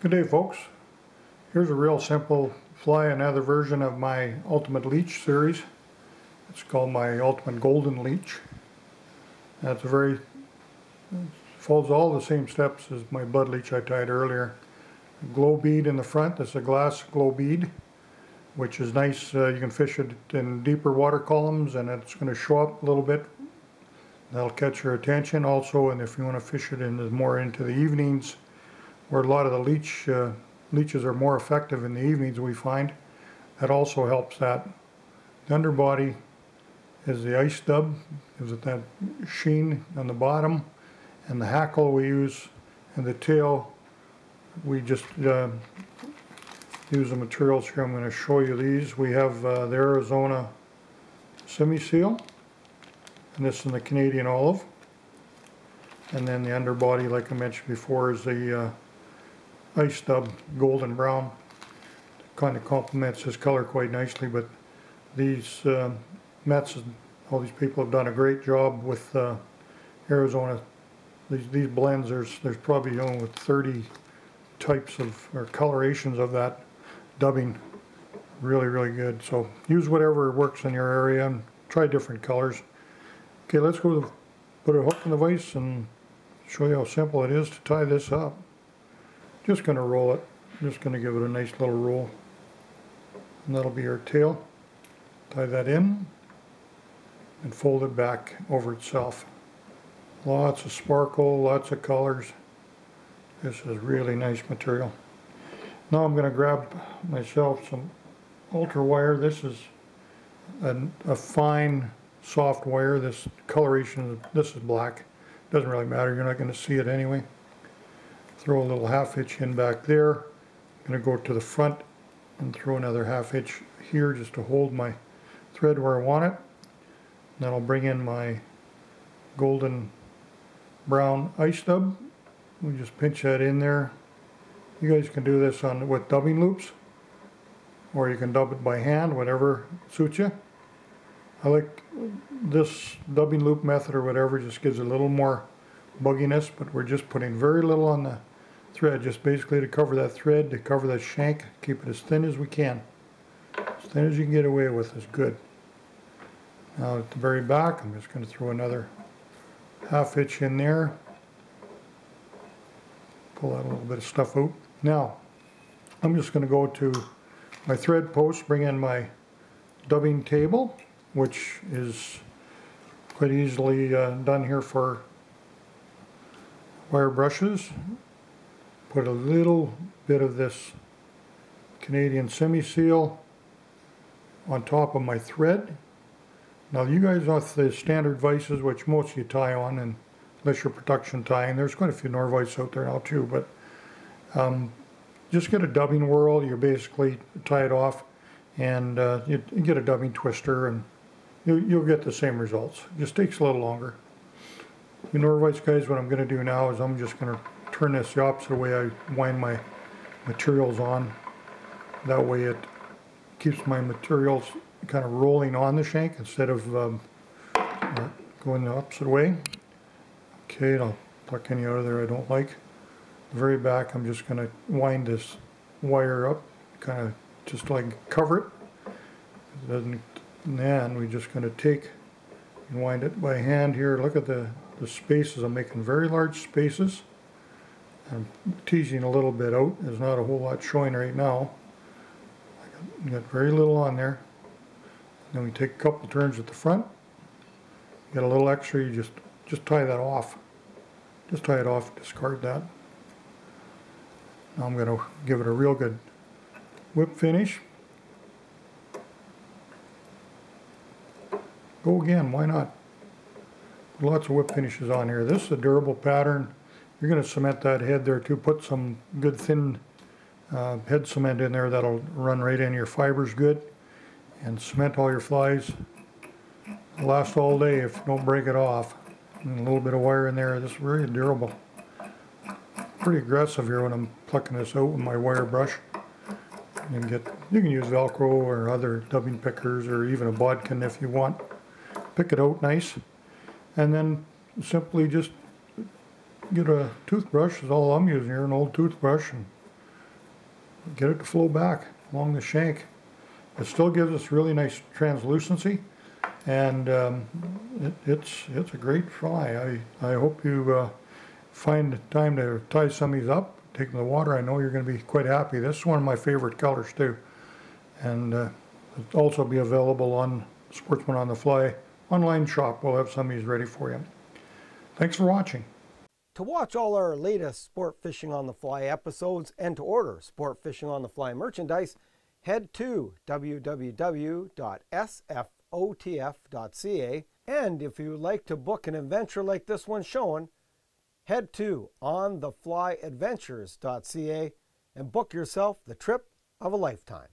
Good day, folks. Here's a real simple fly, another version of my Ultimate Leech series. It's called my Ultimate Golden Leech. That's follows all the same steps as my blood leech I tied earlier. A glow bead in the front. That's a glass glow bead, which is nice. You can fish it in deeper water columns and it's going to show up a little bit. That'll catch your attention also, and if you want to fish it more into the evenings, where a lot of the leeches are more effective in the evenings, we find, that also helps that. The underbody is the ice dub, gives it that sheen on the bottom, and the hackle we use, and the tail, we just use the materials here. I'm going to show you these. We have the Arizona semi-seal, and this is the Canadian olive, and then the underbody, like I mentioned before, is the ice dub golden brown. Kind of complements his color quite nicely, but these Mets, all these people have done a great job with Arizona. These blends, there's probably with 30 types of or colorations of that dubbing. Really good. So use whatever works in your area and try different colors. Okay, let's go put a hook in the vise and show you how simple it is to tie this up. Just going to roll it. Just going to give it a nice little roll. And that'll be our tail. Tie that in and fold it back over itself. Lots of sparkle, lots of colors. This is really nice material. Now I'm going to grab myself some ultra wire. This is a fine, soft wire. This coloration, this is black. Doesn't really matter. You're not going to see it anyway. Throw a little half hitch in back there. I'm going to go to the front and throw another half hitch here just to hold my thread where I want it. Then I'll bring in my golden brown ice dub. We just pinch that in there. You guys can do this with dubbing loops, or you can dub it by hand, whatever suits you. I like this dubbing loop method or whatever, just gives a little more bugginess, but we're just putting very little on the thread, just basically to cover that thread, to cover that shank, keep it as thin as we can. As thin as you can get away with is good. Now at the very back, I'm just going to throw another half hitch in there. Pull that little bit of stuff out. Now, I'm just going to go to my thread post, bring in my dubbing table, which is quite easily done here for wire brushes. Put a little bit of this Canadian semi-seal on top of my thread. Now you guys off the standard vices, which most of you tie on, and unless you're production tying, there's quite a few Norvice out there now too, but just get a dubbing whirl. You basically tie it off, and you get a dubbing twister, and you'll get the same results. It just takes a little longer. You Norvice guys, what I'm going to do now is I'm just going to turn this the opposite way I wind my materials on. That way it keeps my materials kind of rolling on the shank instead of going the opposite way. Okay, I'll pluck any out of there I don't like. The very back, I'm just going to wind this wire up, kind of just like cover it. It doesn't, and then we're just going to take and wind it by hand here. Look at the spaces. I'm making very large spaces. I'm teasing a little bit out. There's not a whole lot showing right now. I got very little on there. Then we take a couple turns at the front. Get a little extra, you just tie that off. Just tie it off, discard that. Now I'm going to give it a real good whip finish. Go again, why not? Lots of whip finishes on here. This is a durable pattern. You're going to cement that head there too. Put some good thin head cement in there that'll run right in your fibers good. And cement all your flies. It'll last all day if you don't break it off. And a little bit of wire in there. This is very durable. Pretty aggressive here when I'm plucking this out with my wire brush. You can use Velcro or other dubbing pickers or even a bodkin if you want. Pick it out nice, and then simply just get a toothbrush. Is all I'm using here, an old toothbrush, and get it to flow back along the shank. It still gives us really nice translucency, and it's a great fly. I hope you find time to tie some of these up, take them to the water. I know you're going to be quite happy. This is one of my favorite colors too, and it'll also be available on Sportsman on the Fly online shop. We'll have some of these ready for you. Thanks for watching. To watch all our latest Sport Fishing on the Fly episodes and to order Sport Fishing on the Fly merchandise, head to www.sfotf.ca. And if you would like to book an adventure like this one showing, head to ontheflyadventures.ca and book yourself the trip of a lifetime.